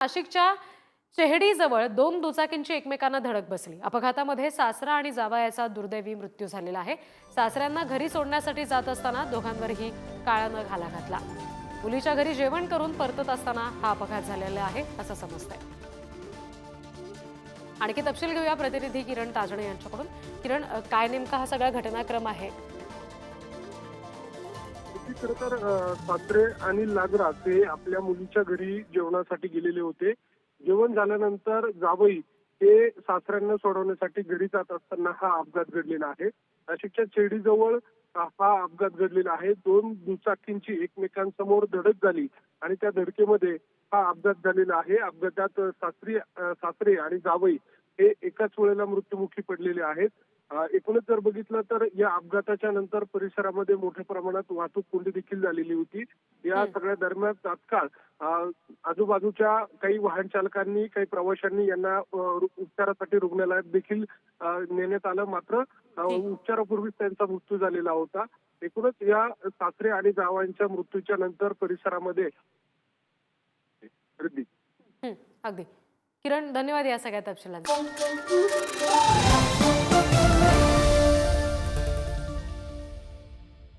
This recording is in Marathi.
नाशिकच्या चेहडीजवळ दोन दुचाकींची एकमेकांना धडक बसली। अपघातामध्ये सासरा आणि जावयाचा दुर्दैवी मृत्यू झालेला आहे। सासऱ्यांना घरी सोडण्यासाठी जात असताना दोघांवरही काळानं घाला घातला। मुलीच्या घरी जेवण करून परतत असताना हा अपघात झालेला आहे असं समजतंय। आणखी तपशील घेऊया प्रतिनिधी किरण ताजणे यांच्याकडून। किरण, काय नेमका हा सगळा घटनाक्रम आहे? खरं तर सासरे आणि लागरास हे आपल्या मुलीच्या घरी जेवणासाठी गेलेले होते। जेवण झाल्यानंतर जावई हे सासऱ्यांना सोडवण्यासाठी घरी जात असताना हा अपघात घडलेला आहे। नाशिकच्या चेडीजवळ हा अपघात घडलेला आहे। दोन दुचाकींची एकमेकांसमोर धडक झाली आणि त्या धडकेमध्ये हा अपघात झालेला आहे। अपघातात सासरे आणि जावई हे एकाच वेळेला मृत्युमुखी पडलेले आहेत। एकूणच जर बघितलं तर या अपघाताच्या नंतर परिसरामध्ये मोठ्या प्रमाणात वाहतूक कोंडी देखील झालेली होती। या सगळ्या दरम्यान तात्काळ आजूबाजूच्या काही वाहन चालकांनी, काही प्रवाशांनी यांना उपचारासाठी रुग्णालयात देखील नेण्यात आलं, मात्र उपचारापूर्वीच त्यांचा मृत्यू झालेला होता। एकूणच या सासरे आणि जावयांच्या मृत्यूच्या नंतर परिसरामध्ये गर्दी। अगदी किरण, धन्यवाद या सगळ्या तपशिलांसाठी।